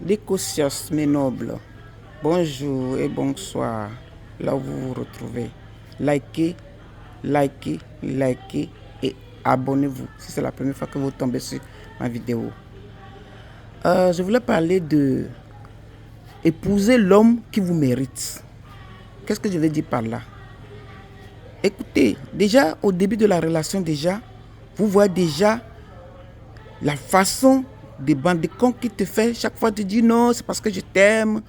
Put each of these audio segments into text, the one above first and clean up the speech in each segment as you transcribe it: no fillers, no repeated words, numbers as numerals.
L'écoscios, mes nobles, bonjour et bonsoir, là où vous vous retrouvez. Likez, likez, likez et abonnez-vous si c'est la première fois que vous tombez sur ma vidéo. Je voulais parler de épouser l'homme qui vous mérite. Qu'est-ce que je veux dire par là? Écoutez, déjà au début de la relation, vous voyez déjà la façon des bandes de cons qui te fait chaque fois te dire non, c'est parce que je t'aime,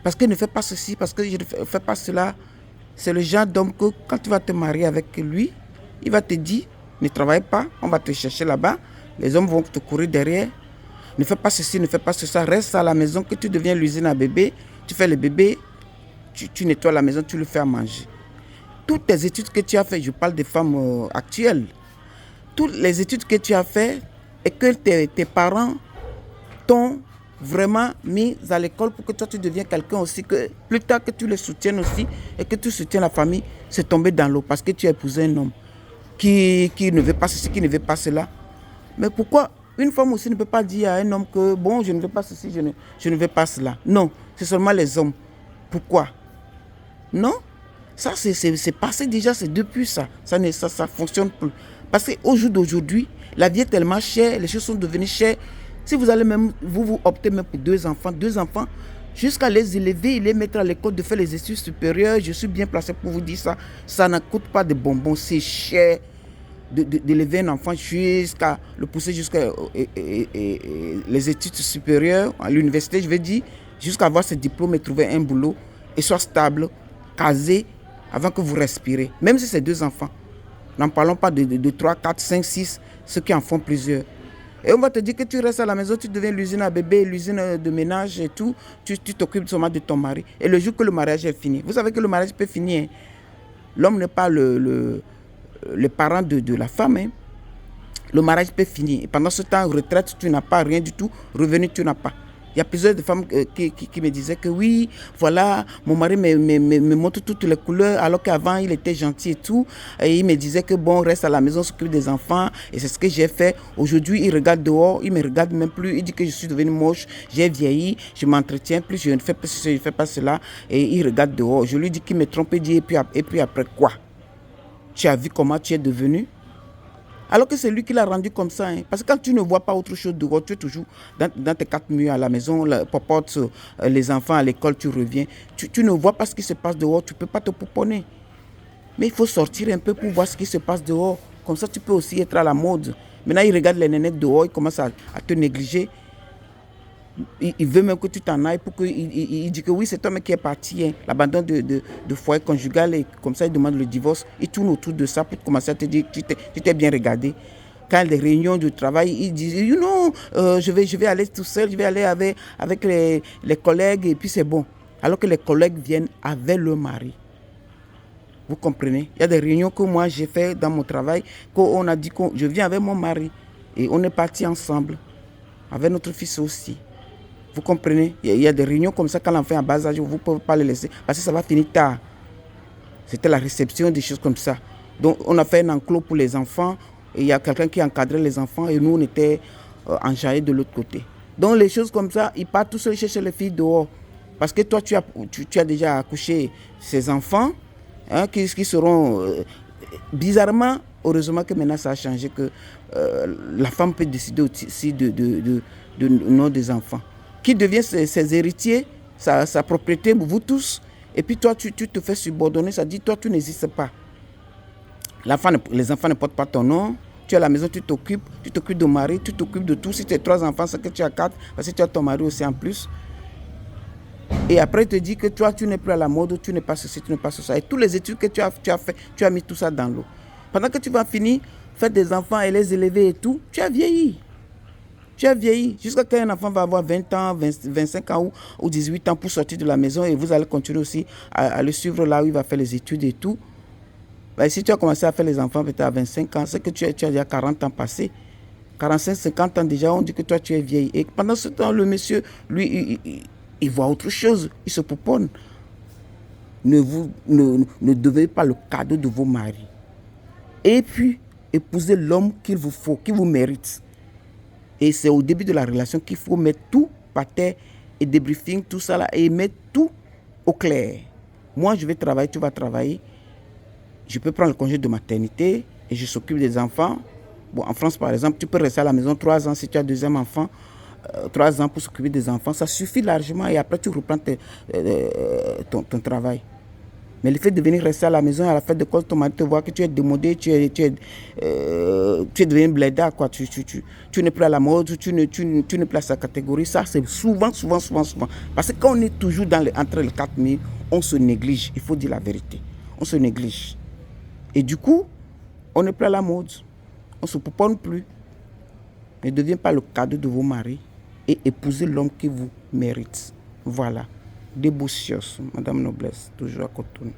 parce que ne fais pas ceci, parce que je ne fais pas cela. C'est le genre d'homme que quand tu vas te marier avec lui, il va te dire ne travaille pas, on va te chercher là-bas, les hommes vont te courir derrière. Ne fais pas ceci, ne fais pas cela, reste à la maison que tu deviens l'usine à bébé, tu fais le bébé, tu nettoies la maison, tu le fais à manger. Toutes les études que tu as fait, je parle des femmes actuelles, toutes les études que tu as fait et que tes parents t'ont vraiment mis à l'école pour que toi tu deviens quelqu'un aussi, que plus tard que tu les soutiennes aussi et que tu soutiens la famille, c'est tombé dans l'eau parce que tu as épousé un homme qui ne veut pas ceci, qui ne veut pas cela. Mais pourquoi une femme aussi ne peut pas dire à un homme que bon, je ne veux pas ceci, je ne veux pas cela? Non, c'est seulement les hommes. Pourquoi? Non, ça c'est passé déjà, c'est depuis ça. Ça ne fonctionne plus. Parce qu'au jour d'aujourd'hui, la vie est tellement chère, les choses sont devenues chères. Si vous allez même, vous optez même pour deux enfants, jusqu'à les élever et les mettre à l'école de faire les études supérieures, je suis bien placé pour vous dire ça, ça ne coûte pas de bonbons, c'est cher d'élever un enfant jusqu'à le pousser jusqu'à les études supérieures, à l'université, je veux dire, jusqu'à avoir ce diplôme et trouver un boulot et soit stable, casé, avant que vous respirez. Même si c'est deux enfants. N'en parlons pas de 3, 4, 5, 6, ceux qui en font plusieurs. Et on va te dire que tu restes à la maison, tu deviens l'usine à bébé, l'usine de ménage et tout. Tu t'occupes seulement de ton mari. Et le jour que le mariage est fini, vous savez que le mariage peut finir. L'homme n'est pas le parent de la femme. Hein. Le mariage peut finir. Et pendant ce temps, retraite, tu n'as pas rien du tout. Revenu, tu n'as pas. Il y a plusieurs de femmes qui me disaient que oui, voilà, mon mari me montre toutes les couleurs, alors qu'avant, il était gentil et tout. Et il me disait que bon, reste à la maison, s'occupe des enfants. Et c'est ce que j'ai fait. Aujourd'hui, il regarde dehors, il me regarde même plus. Il dit que je suis devenue moche, j'ai vieilli, je m'entretiens plus, je ne fais pas ceci, je ne fais pas cela. Et il regarde dehors. Je lui dis qu'il me trompe, il dit, et puis après quoi? Tu as vu comment tu es devenu? Alors que c'est lui qui l'a rendu comme ça. Hein. Parce que quand tu ne vois pas autre chose dehors, tu es toujours dans tes quatre murs à la maison, popote, les enfants à l'école, tu reviens. Tu ne vois pas ce qui se passe dehors, tu ne peux pas te pouponner. Mais il faut sortir un peu pour voir ce qui se passe dehors. Comme ça, tu peux aussi être à la mode. Maintenant, il regarde les nénettes dehors, il commence à te négliger. Il veut même que tu t'en ailles pour il dit que oui, c'est toi qui est parti. Hein. L'abandon de foyer conjugal, et comme ça, il demande le divorce. Il tourne autour de ça pour commencer à te dire que tu t'es bien regardé. Quand les réunions de travail, il dit, you know, je vais aller tout seul, je vais aller avec les collègues et puis c'est bon. Alors que les collègues viennent avec le mari. Vous comprenez? Il y a des réunions que moi j'ai fait dans mon travail, qu'on a dit que je viens avec mon mari et on est parti ensemble, avec notre fils aussi. Vous comprenez? Il y a des réunions comme ça quand l'enfant est en bas âge, vous ne pouvez pas le laisser parce que ça va finir tard. C'était la réception, des choses comme ça. Donc on a fait un enclos pour les enfants et il y a quelqu'un qui encadrait les enfants et nous on était enjaillés de l'autre côté. Donc les choses comme ça, ils partent tout seuls chercher les filles dehors. Parce que toi tu as déjà accouché ces enfants hein, qui seront bizarrement, heureusement que maintenant ça a changé, que la femme peut décider aussi de nom des enfants. Qui devient ses héritiers, sa propriété, vous tous. Et puis toi, tu te fais subordonner, ça dit, toi, tu n'existes pas. Les enfants ne portent pas ton nom. Tu es à la maison, tu t'occupes de mari, tu t'occupes de tout. Si tu as 3 enfants, c'est que tu as 4, parce que tu as ton mari aussi en plus. Et après, il te dit que toi, tu n'es plus à la mode, tu n'es pas ceci, tu n'es pas ça. Et tous les études que tu as fait, tu as mis tout ça dans l'eau. Pendant que tu vas finir, faire des enfants et les élever et tout, tu as vieilli. Tu as vieilli jusqu'à quand un enfant va avoir 20 ans, 25 ans ou 18 ans pour sortir de la maison et vous allez continuer aussi à le suivre là où il va faire les études et tout. Ben, si tu as commencé à faire les enfants peut-être à 25 ans, c'est que tu as déjà 40 ans passés. 45, 50 ans déjà, on dit que toi tu es vieille. Et pendant ce temps, le monsieur, lui, il voit autre chose, il se pouponne. Ne devez pas le cadeau de vos maris. Et puis, épousez l'homme qu'il vous faut, qu'il vous mérite. Et c'est au début de la relation qu'il faut mettre tout par terre et débriefing, tout ça là, et mettre tout au clair. Moi, je vais travailler, tu vas travailler. Je peux prendre le congé de maternité et je s'occupe des enfants. Bon, en France, par exemple, tu peux rester à la maison 3 ans si tu as un deuxième enfant. 3 ans pour s'occuper des enfants, ça suffit largement et après tu reprends ton travail. Mais le fait de venir rester à la maison à la fête de quoi ton mari te voit que tu es démodé, tu es devenu blédard, quoi. Tu n'es plus à la mode, tu n'es plus à sa catégorie. Ça, c'est souvent. Parce que quand on est toujours entre les 4000, on se néglige. Il faut dire la vérité. On se néglige. Et du coup, on n'est plus à la mode. On ne se pouponne plus. Ne deviens pas le cadeau de vos maris et épousez l'homme qui vous mérite. Voilà. Déboussios, Madame Noblesse, toujours à Cotonou.